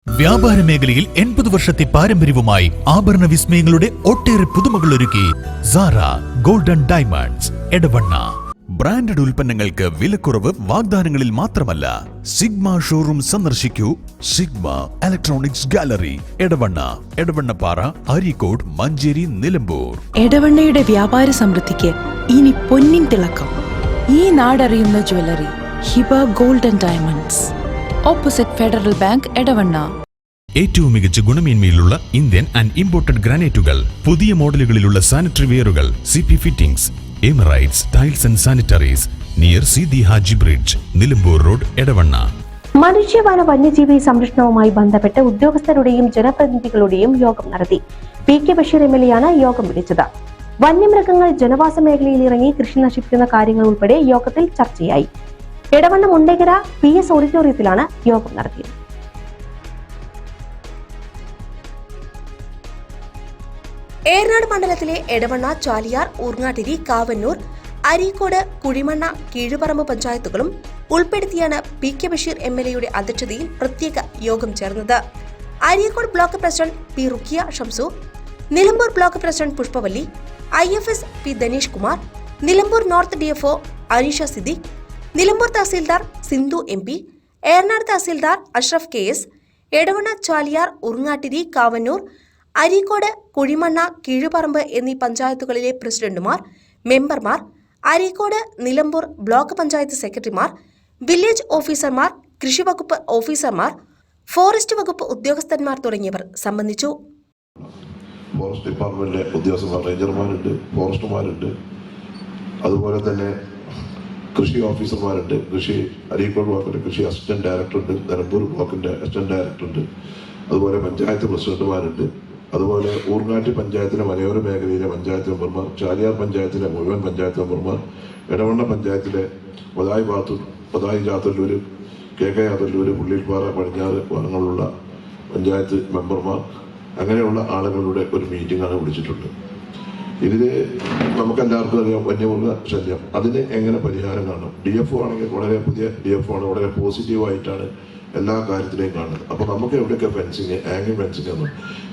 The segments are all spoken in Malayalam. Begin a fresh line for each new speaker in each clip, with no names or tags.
വ്യാപാര മേഖലയിൽ 80 വർഷത്തെ പാരമ്പര്യവുമായി ആഭരണ വിസ്മയങ്ങളുടെ ഒട്ടേറെ പുതുമകൾ ഒരുക്കി Sara Golden Diamonds Edavanna. Branded ഉൽപ്പന്നങ്ങൾക്ക് വിലക്കുറവ് വാഗ്ദാനങ്ങളിൽ മാത്രമല്ല. സിഗ്മ ഷോറൂം സന്ദർശിക്കൂ. Sigma Electronics Gallery Edavanna, Edavannappara, Areekode, Manjeri, Nilambur.
എടവണ്ണയുടെ വ്യാപാര സമൃദ്ധിക്ക് ഇനി പൊന്നിൻ തിളക്കം. ഈ നാടറിയുന്ന jewellery Hiba Golden Diamonds, opposite Federal Bank, Edavanna.
ഏറ്റവും മികച്ച ഗുണമേന്മയിലുള്ള ഇന്ത്യൻ ആൻഡ് ഇമ്പോർട്ടഡ് ഗ്രാനൈറ്റുകൾ, പുതിയ മോഡലുകളിലുള്ള സാനിറ്ററി വെയറുകൾ, CP fittings, Emirates tiles and sanitaries, near Seethi Haji bridge, Nilambur road, Edavanna.
മനുഷ്യവന വന്യജീവി സംരക്ഷണവുമായി ബന്ധപ്പെട്ട് ഉദ്യോഗസ്ഥരുടെയും ജനപ്രതിനിധികളുടെയും യോഗം നടത്തി. PK ബഷീർ MLA ആണ് യോഗം വിളിച്ചത്. വന്യമൃഗങ്ങൾ ജനവാസ മേഖലയിൽ ഇറങ്ങി കൃഷി നശിപ്പിക്കുന്ന കാര്യങ്ങൾ ഉൾപ്പെടെ യോഗത്തിൽ ചർച്ചയായി. എടവണ്ണ മുണ്ടേക്കര PS ഓഡിറ്റോറിയത്തിലാണ് യോഗം നടത്തിയത്.
ഏറനാട് മണ്ഡലത്തിലെ എടവണ്ണ, ചാലിയാർ, ഊർങ്ങാട്ടിരി, കാവന്നൂർ, അരീക്കോട്, കുഴിമണ്ണ, കീഴുപറമ്പ് പഞ്ചായത്തുകളും ഉൾപ്പെടുത്തിയാണ് PK ബഷീർ MLA അധ്യക്ഷതയിൽ പ്രത്യേക യോഗം ചേർന്നത്. Areekode block president P. Rukkiya Shamsu, Nilambur block president Pushpavalli, IFS P. Dhaneesh Kumar, Nilambur north DFO Aneesha Siddique, Nilambur tahsildar Sindhu MP, Eranad tahsildar Ashraf KS, Edavanna, Chaliyar, Urangattiri, Kavanur, Areekode, Kuzhimanna, Keezhuparamba എന്നീ പഞ്ചായത്തുകളിലെ പ്രസിഡന്റുമാർ, മെമ്പർമാർ, അരീക്കോട്, നിലമ്പൂർ ബ്ലോക്ക് പഞ്ചായത്ത് സെക്രട്ടറിമാർ, വില്ലേജ് ഓഫീസർമാർ, കൃഷിവകുപ്പ് ഓഫീസർമാർ, ഫോറസ്റ്റ് വകുപ്പ് ഉദ്യോഗസ്ഥന്മാർ തുടങ്ങിയവർ സംബന്ധിച്ചു.
ഫോറസ്റ്റ് ഡിപ്പാർട്ട്മെന്റിലെ ഉദ്യോഗസ്ഥന്മാർ, റേഞ്ചർമാരുണ്ട്, ഫോറസ്റ്റുമാരുണ്ട്, അതുപോലെ തന്നെ കൃഷി ഓഫീസർമാരുണ്ട്. അരീക്കോട് ബ്ലോക്കിന്റെ കൃഷി അസിസ്റ്റന്റ് ഡയറക്ടറുണ്ട്, നിലമ്പൂർ ബ്ലോക്കിന്റെ അസിസ്റ്റന്റ് ഡയറക്ടറുണ്ട്, അതുപോലെ പഞ്ചായത്ത് പ്രസിഡന്റുമാരുണ്ട്, അതുപോലെ ഊർങ്ങാട്ടി പഞ്ചായത്തിലെ മലയോര മേഖലയിലെ പഞ്ചായത്ത് മെമ്പർമാർ, ചാലിയാർ പഞ്ചായത്തിലെ മുഴുവൻ പഞ്ചായത്ത് മെമ്പർമാർ, എടവണ്ണ പഞ്ചായത്തിലെ പതായി ചാത്തല്ലൂര്, KK യാത്തല്ലൂര്, പുള്ളിൽപ്പാറ, പടിഞ്ഞാറ് ഭാഗങ്ങളിലുള്ള പഞ്ചായത്ത് മെമ്പർമാർ, അങ്ങനെയുള്ള ആളുകളുടെ ഒരു മീറ്റിംഗാണ് വിളിച്ചിട്ടുണ്ട്. ഇതിൽ നമുക്കെല്ലാവർക്കും അറിയാം വന്യമൃഗ ശല്യം, അതിന് എങ്ങനെ പരിഹാരം കാണും. DFO ആണെങ്കിൽ വളരെ പുതിയ DFO ആണ്, വളരെ പോസിറ്റീവായിട്ടാണ് എല്ലാ കാര്യത്തിലേയും കാണുന്നത്. അപ്പോൾ നമുക്ക് എവിടെയൊക്കെ ഫെൻസിങ്, ആംഗിൾ ഫെൻസിങ് എന്ന്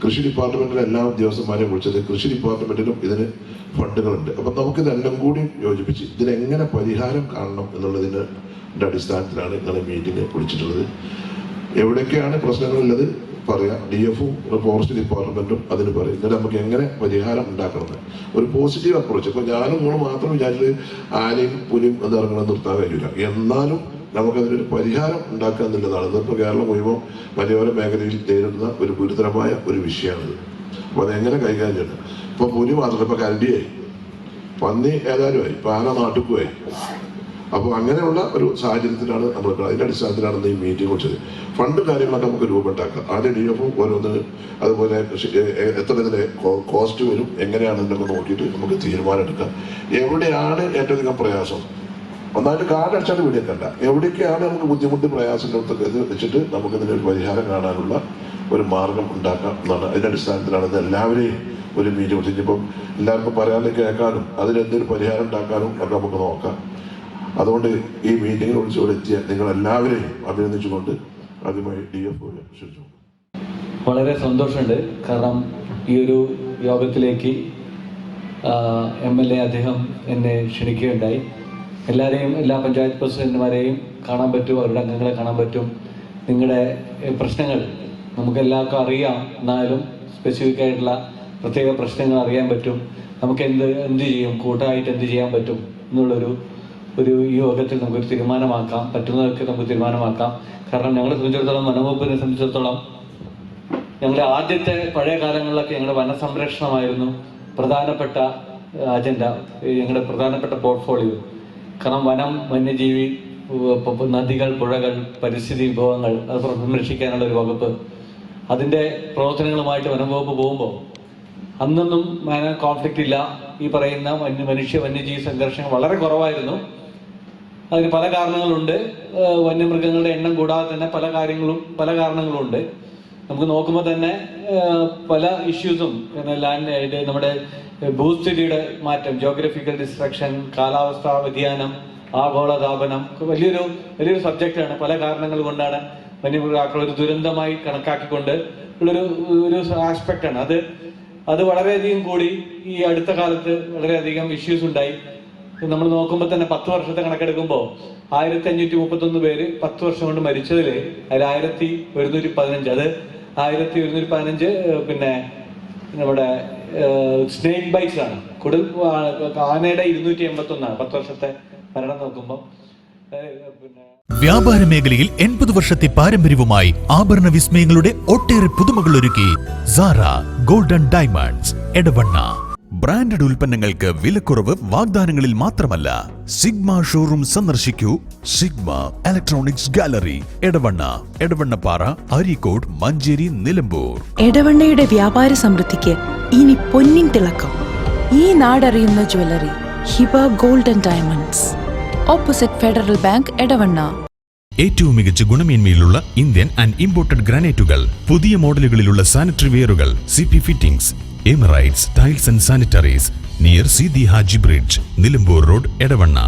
കൃഷി ഡിപ്പാർട്ട്മെന്റിലെ എല്ലാ ഉദ്യോഗസ്ഥന്മാരെയും വിളിച്ചത്. കൃഷി ഡിപ്പാർട്ട്മെന്റിലും ഇതിന് ഫണ്ടുകളുണ്ട്. അപ്പം നമുക്കിതെല്ലാം കൂടി യോജിപ്പിച്ച് ഇതിനെങ്ങനെ പരിഹാരം കാണണം എന്നുള്ളതിൻ്റെ അടിസ്ഥാനത്തിലാണ് ഇങ്ങനെ മീറ്റിംഗ് വിളിച്ചിട്ടുള്ളത്. എവിടെയൊക്കെയാണ് പ്രശ്നങ്ങളുള്ളത് പറയാം, DFO ഫോറസ്റ്റ് ഡിപ്പാർട്ട്മെന്റും അതിന് പറയും. എന്നിട്ട് നമുക്ക് എങ്ങനെ പരിഹാരം ഉണ്ടാക്കണം, ഒരു പോസിറ്റീവ് അപ്രോച്ച്. ഇപ്പൊ ഞാനും നിങ്ങൾ മാത്രം വിചാരിച്ചത് ആനയും പുലിയും ഇറങ്ങണം നിർത്താൻ കഴിയില്ല, എന്നാലും നമുക്കതിനൊരു പരിഹാരം ഉണ്ടാക്കുക എന്നുള്ളതാണ്. ഇന്നിപ്പോൾ കേരളം മുഴുവൻ മലയോര മേഖലയിൽ നേരിടുന്ന ഒരു ഗുരുതരമായ ഒരു വിഷയമാണിത്. അപ്പോൾ അതെങ്ങനെ കൈകാര്യം ചെയ്യണം. ഇപ്പൊ പുലി മാത്രമല്ല, ഇപ്പൊ കരടിയായി, പന്നി ഏതായാലും ആയി, ഇപ്പൊ ആന നാട്ടുക്കുമായി. അപ്പോൾ അങ്ങനെയുള്ള ഒരു സാഹചര്യത്തിലാണ് നമ്മൾ, അതിൻ്റെ അടിസ്ഥാനത്തിലാണ് ഈ മീറ്റിംഗ് വെച്ചത്. ഫണ്ട് കാര്യങ്ങളൊക്കെ നമുക്ക് രൂപമുണ്ടാക്കാം. ആദ്യം DFO ഓരോന്ന്, അതുപോലെ എത്ര ഇതിന് കോസ്റ്റ് വരും, എങ്ങനെയാണ് എന്നൊക്കെ നോക്കിയിട്ട് നമുക്ക് തീരുമാനം എടുക്കാം. എവിടെയാണ് ഏറ്റവും അധികം പ്രയാസം, ഒന്നായിട്ട് കാർഡ് അടിച്ചാൽ വീടിയക്കണ്ട, എവിടേക്കാണ് നമുക്ക് ബുദ്ധിമുട്ട് പ്രയാസത്തിനടുത്തൊക്കെ ഇത് വെച്ചിട്ട് നമുക്കിതിനൊരു പരിഹാരം കാണാനുള്ള ഒരു മാർഗം ഉണ്ടാക്കാം എന്നാണ്. അതിൻ്റെ അടിസ്ഥാനത്തിലാണ് ഇത് എല്ലാവരെയും ഒരു മീറ്റിംഗ് വെച്ചിട്ട് ഇപ്പം എല്ലാവർക്കും പറയാനും കേൾക്കാനും അതിനെന്തൊരു പരിഹാരം ഉണ്ടാക്കാനും ഒക്കെ നമുക്ക് നോക്കാം. അതുകൊണ്ട് ഈ മീറ്റിങ്ങിൽ വിളിച്ചുകൊണ്ട് എത്തിയ നിങ്ങളെല്ലാവരെയും അഭിനന്ദിച്ചുകൊണ്ട് ആദ്യമായി DFO ക്ഷണിച്ചു.
വളരെ സന്തോഷമുണ്ട്. കാരണം ഈ ഒരു യോഗത്തിലേക്ക് MLA അദ്ദേഹം എന്നെ ക്ഷണിക്കുകയുണ്ടായി. എല്ലാവരെയും, എല്ലാ പഞ്ചായത്ത് പ്രസിഡന്റുമാരെയും കാണാൻ പറ്റും, അവരുടെ അംഗങ്ങളെ കാണാൻ പറ്റും. നിങ്ങളുടെ പ്രശ്നങ്ങൾ നമുക്കെല്ലാവർക്കും അറിയാം, എന്നാലും സ്പെസിഫിക് ആയിട്ടുള്ള പ്രത്യേക പ്രശ്നങ്ങൾ അറിയാൻ പറ്റും. നമുക്ക് എന്ത് ചെയ്യും, കൂട്ടമായിട്ട് എന്ത് ചെയ്യാൻ പറ്റും എന്നുള്ളൊരു ഈ യോഗത്തിൽ നമുക്കൊരു തീരുമാനമാക്കാം, പറ്റുന്നതൊക്കെ നമുക്ക് തീരുമാനമാക്കാം. കാരണം ഞങ്ങളെ സംബന്ധിച്ചിടത്തോളം, വനംവകുപ്പിനെ സംബന്ധിച്ചിടത്തോളം, ഞങ്ങളുടെ ആദ്യത്തെ പഴയ കാലങ്ങളിലൊക്കെ ഞങ്ങളുടെ വനസംരക്ഷണമായിരുന്നു പ്രധാനപ്പെട്ട അജണ്ട, ഞങ്ങളുടെ പ്രധാനപ്പെട്ട പോർട്ട്ഫോളിയോ. കാരണം വനം, വന്യജീവി, നദികൾ, പുഴകൾ, പരിസ്ഥിതി വിഭവങ്ങൾ അത് സംരക്ഷിക്കാനുള്ള ഒരു വകുപ്പ്, അതിൻ്റെ പ്രവർത്തനങ്ങളുമായിട്ട് വനംവകുപ്പ് പോകുമ്പോൾ അന്നൊന്നും കോൺഫ്ലിക്റ്റ് ഇല്ല. ഈ പറയുന്ന വന്യജീവി സംഘർഷങ്ങൾ വളരെ കുറവായിരുന്നു. അതിന് പല കാരണങ്ങളുണ്ട്. വന്യമൃഗങ്ങളുടെ എണ്ണം കൂടാതെ തന്നെ പല കാരണങ്ങളും ഉണ്ട്. നമുക്ക് നോക്കുമ്പോൾ തന്നെ പല ഇഷ്യൂസും, നമ്മുടെ ഭൂസ്ഥിതിയുടെ മാറ്റം, ജോഗ്രഫിക്കൽ ഡിസ്ട്രക്ഷൻ, കാലാവസ്ഥാ വ്യതിയാനം, ആഗോളതാപനം വലിയൊരു സബ്ജക്റ്റാണ്. പല കാരണങ്ങൾ കൊണ്ടാണ് വന്യമൃഗാക്കൾ ഒരു ദുരന്തമായി കണക്കാക്കിക്കൊണ്ട് ഒരു ആസ്പെക്റ്റാണ് അത് വളരെയധികം കൂടി ഈ അടുത്ത കാലത്ത് വളരെയധികം ഇഷ്യൂസ് ഉണ്ടായി. നമ്മൾ നോക്കുമ്പോൾ തന്നെ 10 വർഷത്തെ കണക്കെടുക്കുമ്പോൾ 1531 പേര് 10 വർഷം കൊണ്ട് മരിച്ചതിൽ അതിൽ 1115 അത് 1115 പിന്നെ നമ്മുടെ സ്നേക്ക് ബൈറ്റ്സ് ആണ്. ആനയുടെ 281 10 വർഷത്തെ മരണം നോക്കുമ്പോൾ. പിന്നെ
വ്യാപാര മേഖലയിൽ 80 വർഷത്തെ പാരമ്പര്യവുമായി ആഭരണ വിസ്മയങ്ങളുടെ ഒട്ടേറെ പുതുമകൾ ഒരുക്കി Sara Golden Diamonds Edavanna. Branded ഉൽപ്പന്നങ്ങൾക്ക് വിലക്കുറവ് വാഗ്ദാനങ്ങളിൽ മാത്രമല്ല. സിഗ്മ ഷോറൂം സന്ദർശിക്കൂ. Sigma Electronics Gallery Edavannappara, Areekode, Manjeri, Nilambur.
എടവണ്ണയുടെ വ്യാപാര സമൃദ്ധിക്ക് ഇനി പൊന്നിൻ തിളക്കം. ഈ നാടറിയുന്ന jewellery Hiba Golden Diamonds, opposite Federal Bank, Edavanna.
ഏറ്റവും മികച്ച ഗുണമേന്മയിലുള്ള ഇന്ത്യൻ ആൻഡ് ഇമ്പോർട്ടഡ് ഗ്രാനൈറ്റുകൾ, പുതിയ മോഡലുകളിലുള്ള സാനിറ്ററി വെയറുകൾ, CP fittings, Emirates tiles and sanitaries, near Seethi Haji bridge, Nilambur road, Edavanna.